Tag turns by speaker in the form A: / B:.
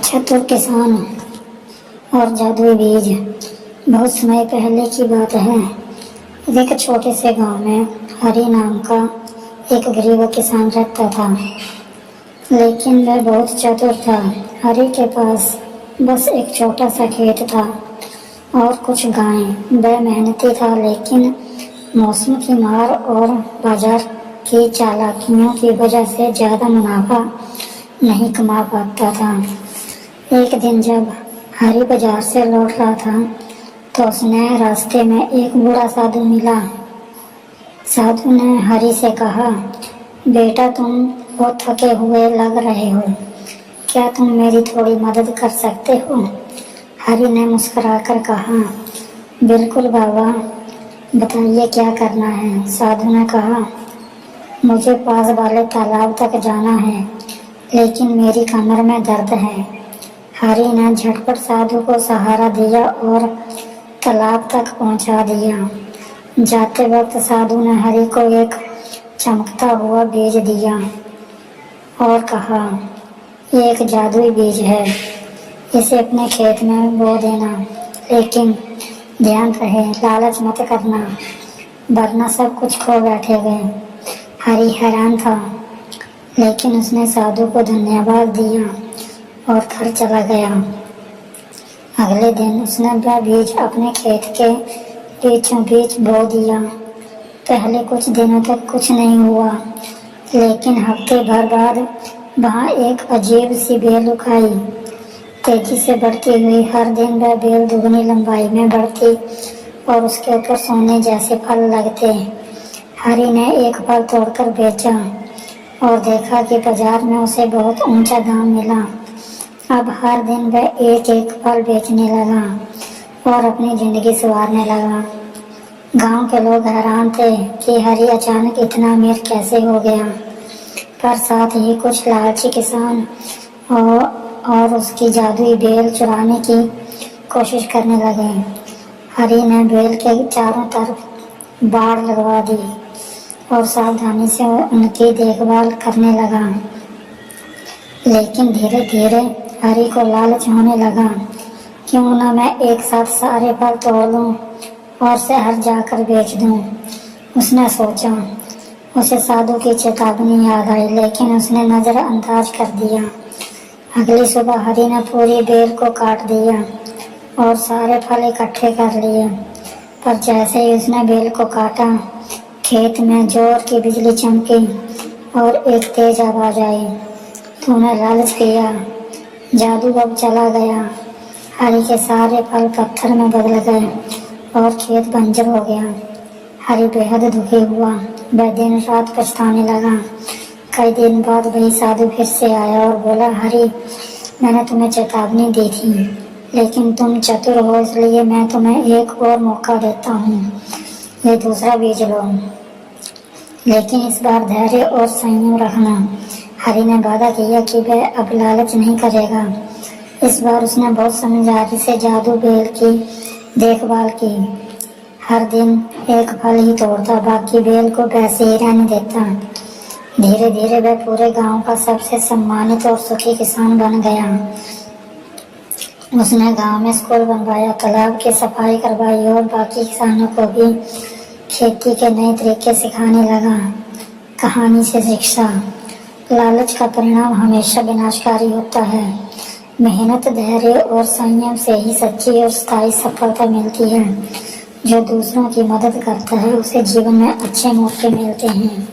A: चतुर किसान और जादुई बीज। बहुत समय पहले की बात है। एक छोटे से गांव में हरि नाम का एक गरीब किसान रहता था, लेकिन वह बहुत चतुर था। हरि के पास बस एक छोटा सा खेत था और कुछ गायें। वह मेहनती था, लेकिन मौसम की मार और बाजार की चालाकियों की वजह से ज्यादा मुनाफा नहीं कमा पाता था। एक दिन जब हरि बाजार से लौट रहा था, तो उसने रास्ते में एक बूढ़ा साधु मिला। साधु ने हरि से कहा, बेटा तुम बहुत थके हुए लग रहे हो, क्या तुम मेरी थोड़ी मदद कर सकते हो? हरि ने मुस्कुराकर कहा, बिल्कुल बाबा, बताइए क्या करना है। साधु ने कहा, मुझे पास वाले तालाब तक जाना है, लेकिन मेरी कमर में दर्द है। हरि ने झटपट साधु को सहारा दिया और तालाब तक पहुंचा दिया। जाते वक्त साधु ने हरि को एक चमकता हुआ बीज दिया और कहा, ये एक जादुई बीज है, इसे अपने खेत में बो देना, लेकिन ध्यान रहे लालच मत करना, वरना सब कुछ खो बैठेगे। हरि हैरान था, लेकिन उसने साधु को धन्यवाद दिया और घर चला गया। अगले दिन उसने वह बीज अपने खेत के बीचों बीच बो दिया। पहले कुछ दिनों तक कुछ नहीं हुआ, लेकिन हफ्ते भर बाद वहाँ एक अजीब सी बेल उग आई। तेजी से बढ़ती हुई, हर दिन वह बेल दुगनी लंबाई में बढ़ती और उसके ऊपर सोने जैसे फल लगते। हरि ने एक फल तोड़कर बेचा और देखा कि बाजार में उसे बहुत ऊंचा दाम मिला। अब हर दिन वह एक एक फल बेचने लगा और अपनी जिंदगी संवारने लगा। गांव के लोग हैरान थे कि हरि अचानक इतना अमीर कैसे हो गया, पर साथ ही कुछ लालची किसान और उसकी जादुई बेल चुराने की कोशिश करने लगे। हरि ने बेल के चारों तरफ बाड़ लगवा दी और सावधानी से उनकी देखभाल करने लगा। लेकिन धीरे धीरे हरि को लालच होने लगा, क्यों न मैं एक साथ सारे फल तोड़ लूं और शहर जाकर बेच दूं। उसने सोचा। उसे साधु की चेतावनी याद आई, लेकिन उसने नजरअंदाज कर दिया। अगली सुबह हरि ने पूरी बेल को काट दिया और सारे फल इकट्ठे कर लिए, पर जैसे ही उसने बेल को काटा, खेत में जोर की बिजली चमकी और एक तेज आवाज आई, तूने लालच किया, जादू अब चला गया। हरि के सारे फल पत्थर में बदल गए और खेत बंजर हो गया। हरि बेहद दुखी हुआ, वह दिन रात पछताने लगा। कई दिन बाद वही साधु फिर से आया और बोला, हरि, मैंने तुम्हें चेतावनी दी थी, लेकिन तुम चतुर हो, इसलिए मैं तुम्हें एक और मौका देता हूँ, ये दूसरा बीज लो, लेकिन इस बार धैर्य और संयम रखना। हरि ने वादा किया कि वह अब लालच नहीं करेगा। इस बार उसने बहुत समझदारी से जादू बेल की देखभाल की। हर दिन एक फल ही तोड़ता, बाकी बेल को वैसे ही रहने देता। धीरे धीरे वह पूरे गांव का सबसे सम्मानित और सुखी किसान बन गया। उसने गांव में स्कूल बनवाया, तालाब की सफाई करवाई और बाकी किसानों को भी खेती के नए तरीके सिखाने लगा। कहानी से शिक्षा। लालच का परिणाम हमेशा विनाशकारी होता है। मेहनत, धैर्य और संयम से ही सच्ची और स्थायी सफलता मिलती है। जो दूसरों की मदद करता है, उसे जीवन में अच्छे मौके मिलते हैं।